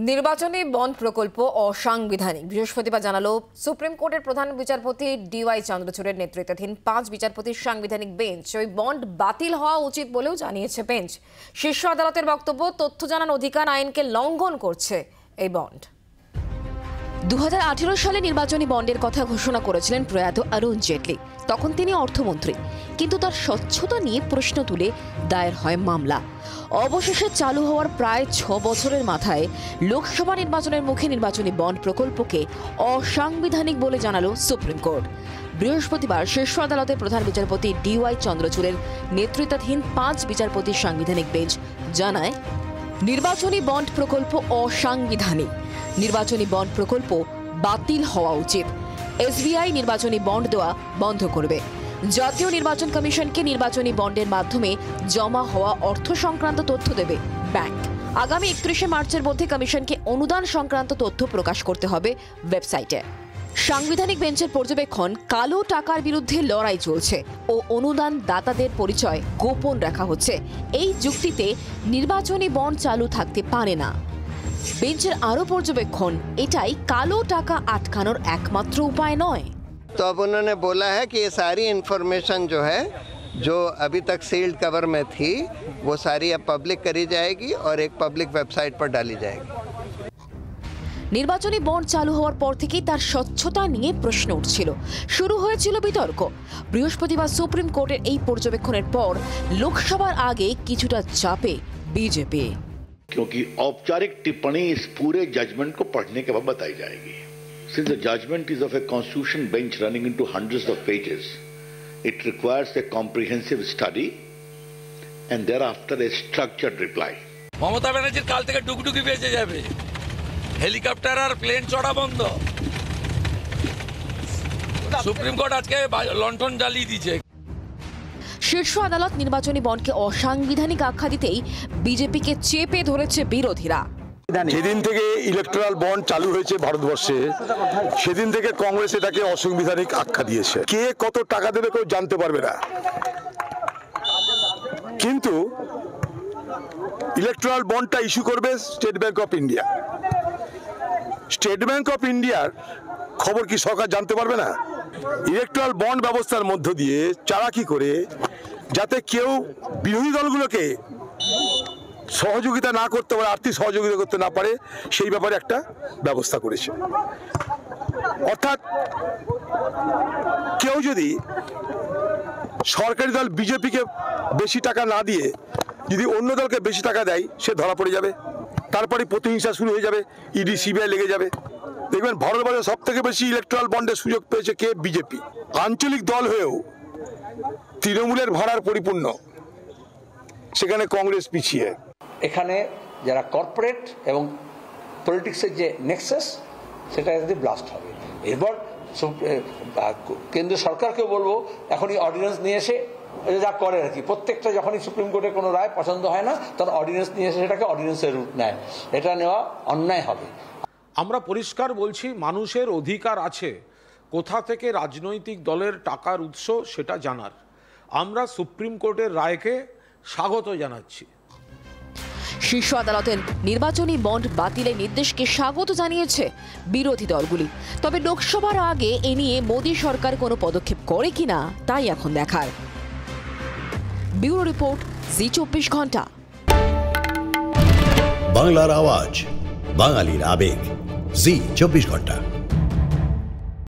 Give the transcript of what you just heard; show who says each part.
Speaker 1: নির্বাচনী বন্ড প্রকল্প অসাংবিধানিক বৃহস্পতিবার জানালো সুপ্রিম কোর্টের প্রধান বিচারপতি ডিওয়াই চন্দ্রচূড়ের নেতৃত্বাধীন 5 বিচারপতির সাংবিধানিক বেঞ্চ ওই বন্ড বাতিল হওয়া উচিত বলেও জানিয়েছে বেঞ্চ। শীর্ষ আদালতের বক্তব্য, তথ্য জানার অধিকার আইনকে লঙ্ঘন করছে এই বন্ড। 2018 সালে নির্বাচনী বন্ডের কথা ঘোষণা করেছিলেন প্রয়াত অরুণ জেটলি। তখন তিনি অর্থমন্ত্রী, কিন্তু তার স্বচ্ছতা নিয়ে প্রশ্ন তুলে দায়ের হয় মামলা। অবশেষে চালু হওয়ার প্রায় 6 বছরের মাথায় লোকসভা নির্বাচনের মুখে নির্বাচনী বন্ড প্রকল্পকে অসাংবিধানিক বলে জানালো সুপ্রিম কোর্ট। বৃহস্পতিবার শীর্ষ আদালতের প্রধান বিচারপতি ডিওয়াই চন্দ্রচূড়ের নেতৃত্বাধীন 5 বিচারপতির সাংবিধানিক বেঞ্চ জানায়, নির্বাচনী বন্ড প্রকল্প অসাংবিধানিক। নির্বাচনী বন্ড প্রকল্প বাতিল হওয়া উচিত। এসবিআই নির্বাচনী বন্ড দেওয়া বন্ধ করবে। জাতীয় নির্বাচন কমিশনকে নির্বাচনী বন্ডের মাধ্যমে জমা হওয়া অর্থ সংক্রান্ত তথ্য দেবে ব্যাংক। আগামী 31শে মার্চের মধ্যে কমিশনকে অনুদান সংক্রান্ত তথ্য প্রকাশ করতে হবে ওয়েবসাইটে। সাংবিধানিক বেঞ্চের পর্যবেক্ষণ, কালো টাকার বিরুদ্ধে লড়াই চলছে ও অনুদান দাতাদের পরিচয় গোপন রাখা হচ্ছে। এই যুক্তিতে নির্বাচনী বন্ড চালু থাকতে পারে না। বেঞ্চের আরো পর্যবেক্ষণ, এটাই কালো টাকা আটকানোর একমাত্র উপায় নয়।
Speaker 2: तो अब उन्होंने बोला है कि ये सारी इन्फॉर्मेशन जो है, जो अभी तक सील्ड कवर में थी, वो सारी अब पब्लिक करी जाएगी और एक पब्लिक वेबसाइट पर डाली जाएगी।
Speaker 1: নির্বাচনী বন্ড চালু হওয়ার পর থেকেই তার স্বচ্ছতা নিয়ে প্রশ্ন উঠছিল, শুরু হয়েছিল বিতর্ক। বৃহস্পতিবার সুপ্রিম কোর্টের এই পর্যবেক্ষণের পর লোকসভার আগে কিছুটা চাপে বিজেপি,
Speaker 3: क्योंकि औपचारिक टिप्पणी इस पूरे जजमेंट को पढ़ने के बाद बताई जाएगी। Since the judgment is of a constitution bench running into hundreds of pages, it requires a comprehensive study and thereafter a structured reply.
Speaker 4: Mamata ব্যানার্জির কাল থেকে ডুগডুগি বেঁচে যাবে, হেলিকপ্টার আর প্লেন চড়া বন্ধ। সুপ্রিম কোর্ট আজকে লন্ঠন জ্বালিয়ে দিয়েছে।
Speaker 1: শীর্ষ আদালত নির্বাচনী বন্ডকে অসাংবিধানিক আখ্যা দিতেই বিজেপিকে চেপে ধরেছে বিরোধীরা।
Speaker 5: যেদিন থেকে ইলেকট্রাল বন্ড চালু হয়েছে ভারতবর্ষে, সেদিন থেকে কংগ্রেস এটাকে অসাংবিধানিক আখ্যা দিয়েছে। কে কত টাকা দেবে কেউ জানতে পারবে না, কিন্তু ইলেকট্রাল বন্ডটা ইস্যু করবে state bank of India. State bank of ইন্ডিয়ার খবর কি সরকার জানতে পারবে না? ইলেকট্রাল বন্ড ব্যবস্থার মধ্য দিয়ে চালাকি করে যাতে কেউ বিরোধী দলগুলোকে সহযোগিতা না করতে পারে, আর্থিক সহযোগিতা করতে না পারে, সেই ব্যাপারে একটা ব্যবস্থা করেছে। অর্থাৎ কেউ যদি সরকারি দল বিজেপিকে বেশি টাকা না দিয়ে যদি অন্য দলকে বেশি টাকা দেয়, সে ধরা পড়ে যাবে। তারপরে প্রতিহিংসা শুরু হয়ে যাবে, ইডি সিবিআই লেগে যাবে। দেখবেন ভারতবর্ষে সব থেকে বেশি ইলেকট্রাল বন্ডের সুযোগ পেয়েছে কে? বিজেপি। আঞ্চলিক দল হয়েও তৃণমূলের ভাড়ার পরিপূর্ণ, সেখানে কংগ্রেস পিছিয়ে।
Speaker 6: এখানে যারা কর্পোরেট এবং পলিটিক্সের যে নেক্সাস, সেটা যদি ব্লাস্ট হবে। এরপর কেন্দ্র সরকারকেও বলবো, এখনই অর্ডিন্যান্স নিয়ে এসে যা করে আর কি, প্রত্যেকটা যখনই সুপ্রিম কোর্টের কোনো রায় পছন্দ হয় না, তখন অর্ডিন্যান্স নিয়ে এসে সেটাকে অর্ডিন্যান্সের রূপ নেয়। এটা নেওয়া অন্যায় হবে।
Speaker 7: আমরা পরিষ্কার বলছি, মানুষের অধিকার আছে কোথা থেকে রাজনৈতিক দলের টাকার উৎস সেটা জানার। আমরা সুপ্রিম কোর্টের রায়কে স্বাগত জানাচ্ছি।
Speaker 1: শীর্ষ আদালতের নির্বাচনী বন্ড বাতিলের নির্দেশকে স্বাগত জানিয়েছে বিরোধী দলগুলি। তবে লোকসভার আগে এ নিয়ে মোদী সরকার কোনো পদক্ষেপ করে কিনা তাই এখন দেখার। ব্যুরো রিপোর্ট, জি24 ঘন্টা।
Speaker 8: বাংলার আওয়াজ, বাঙালির আবেগ, জি24 ঘন্টা।